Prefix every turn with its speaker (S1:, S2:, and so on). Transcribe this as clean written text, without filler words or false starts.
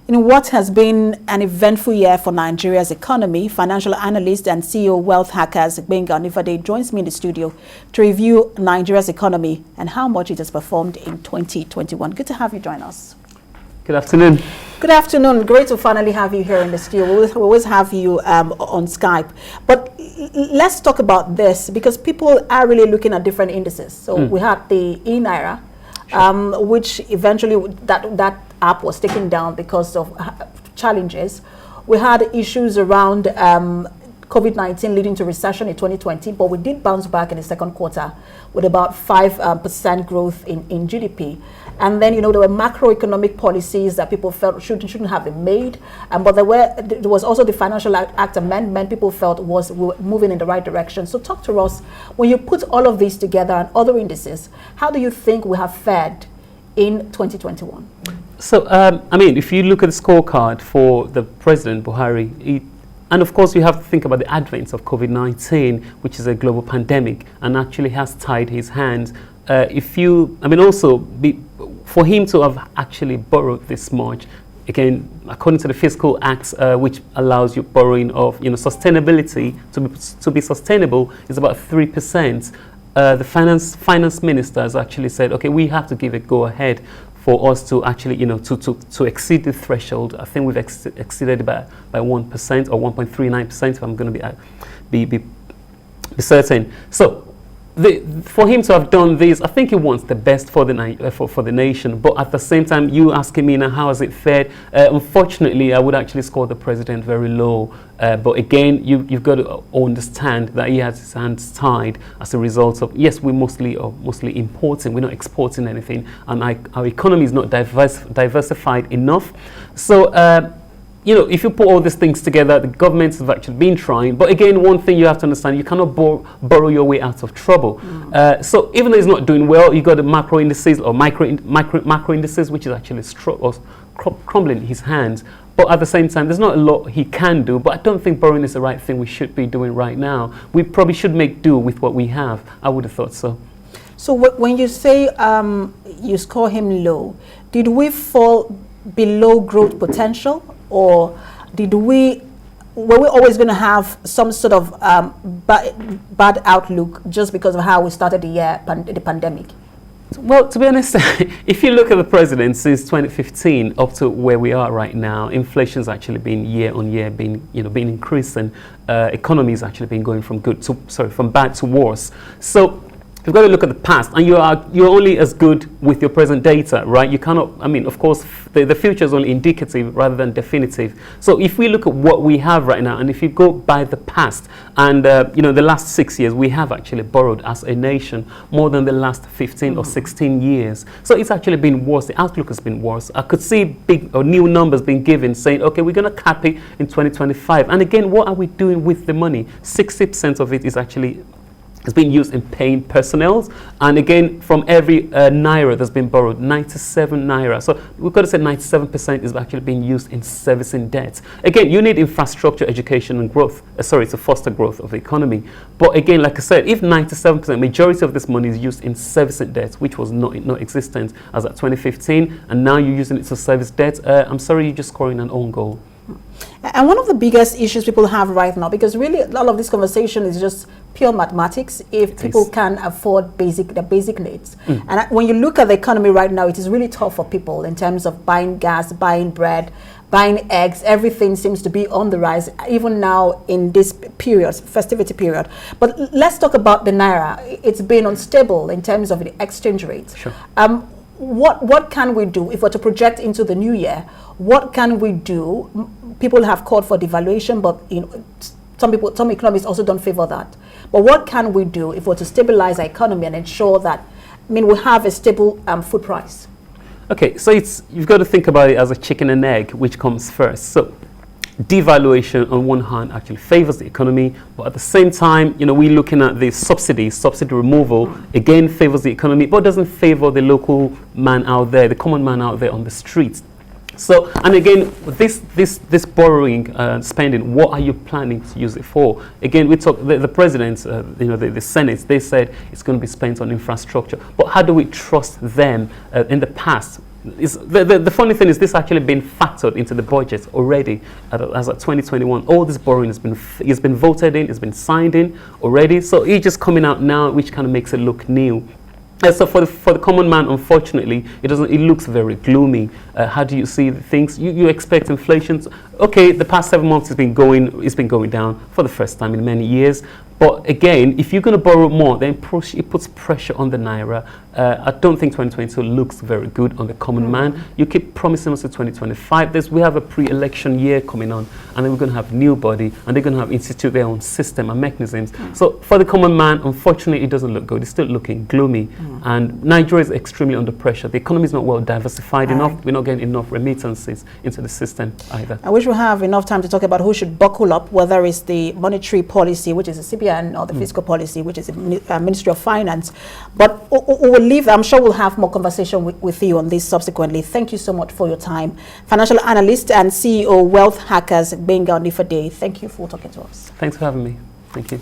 S1: In what has been an eventful year for Nigeria's economy, financial analyst and CEO Wealth Hackers Gbenga Onifade joins me in the studio to review Nigeria's economy and how much it has performed in 2021. Good to have you join us.
S2: Good afternoon.
S1: Good afternoon. Great to finally have you here in the studio. We always have you on Skype. But let's talk about this because people are really looking at different indices. So we had the e-Naira, which eventually that app was taken down because of challenges. We had issues around COVID-19 leading to recession in 2020, but we did bounce back in the second quarter with about 5% growth in GDP. And then, there were macroeconomic policies that people felt shouldn't have been made. But there was also the Financial Act amendment people felt was moving in the right direction. So talk to us, when you put all of these together and other indices, how do you think we have fared in 2021?
S2: So, if you look at the scorecard for the President Buhari, and of course, you have to think about the advent of COVID-19, which is a global pandemic, and actually has tied his hands. For him to have actually borrowed this much, again, according to the Fiscal Act, which allows you borrowing of, sustainability to be sustainable, is about 3%. The finance minister has actually said, okay, we have to give a go ahead for us to actually, to exceed the threshold. I think we've exceeded by 1% or 1.39%, if I'm going to be certain. So, for him to have done this, I think he wants the best for the nation. But at the same time, you asking me now, how has it fared? Unfortunately, I would actually score the president very low. But again, you've got to understand that he has his hands tied as a result of, yes, we're mostly importing, we're not exporting anything, and our economy is not diversified enough. So, if you put all these things together, the governments have actually been trying. But again, one thing you have to understand, you cannot borrow your way out of trouble. So even though it's not doing well, you got the macro indices or macro indices, which is actually crumbling his hands. But at the same time, there's not a lot he can do. But I don't think borrowing is the right thing we should be doing right now. We probably should make do with what we have. I would have thought so.
S1: So when you say you score him low, did we fall below growth potential? Or were we always going to have some sort of bad outlook just because of how we started the year, the pandemic?
S2: Well, to be honest, if you look at the president since 2015 up to where we are right now, inflation's actually been year on year been increasing. Economy's actually been going from bad to worse. So you've got to look at the past, and you're only as good with your present data, right? You cannot, of course, the future is only indicative rather than definitive. So if we look at what we have right now, and if you go by the past, and the last 6 years, we have actually borrowed as a nation more than the last 15 or 16 years. So it's actually been worse. The outlook has been worse. I could see big or new numbers being given saying, okay, we're going to cap it in 2025. And again, what are we doing with the money? 60% of it is actually it's being used in paying personnel, and again, from every naira that's been borrowed, 97 naira. So we've got to say 97% is actually being used in servicing debt. Again, you need infrastructure, education, and growth. To foster growth of the economy. But again, like I said, if 97%, majority of this money is used in servicing debt, which was not existent as at 2015, and now you're using it to service debt, I'm sorry, you're just scoring an own goal.
S1: And one of the biggest issues people have right now, because really all of this conversation is just pure mathematics, if people can afford the basic needs. And when you look at the economy right now, it is really tough for people in terms of buying gas, buying bread, buying eggs. Everything seems to be on the rise, even now in this period, festivity period. But let's talk about the naira. It's been unstable in terms of the exchange rate. Sure. What can we do if we're to project into the new year? What can we do? People have called for devaluation, but some economists also don't favor that. But what can we do if we're to stabilize our economy and ensure that, we have a stable food price?
S2: Okay, so you've got to think about it as a chicken and egg, which comes first. So devaluation on one hand actually favors the economy, but at the same time, we're looking at the subsidy removal, again favors the economy, but doesn't favor the local man out there, the common man out there on the streets. So, and again, this borrowing, spending, what are you planning to use it for? Again, we talk, the president, the Senate, they said it's going to be spent on infrastructure. But how do we trust them? In the past, the funny thing is this actually been factored into the budget already as of 2021. All this borrowing has been voted in, it's been signed in already. So it's just coming out now, which kind of makes it look new. So for the common man, unfortunately, it looks very gloomy. How do you see things? You expect inflation. Okay, the past 7 months it's been going down for the first time in many years. But again, if you're going to borrow more, then it puts pressure on the naira. I don't think 2022 looks very good on the common man. You keep promising us to 2025. We have a pre-election year coming on, and then we're going to have new body, and they're going to have institute their own system and mechanisms. So for the common man, unfortunately, it doesn't look good. It's still looking gloomy, and Nigeria is extremely under pressure. The economy is not well diversified enough. We're not getting enough remittances into the system either.
S1: I wish we have enough time to talk about who should buckle up, whether it's the monetary policy, which is the CBN, or the fiscal policy, which is the Ministry of Finance. But we'll leave. I'm sure we'll have more conversation with you on this subsequently. Thank you so much for your time. Financial analyst and CEO, Wealth Hackers, Benga Onifade. Thank you for talking to us.
S2: Thanks for having me. Thank you.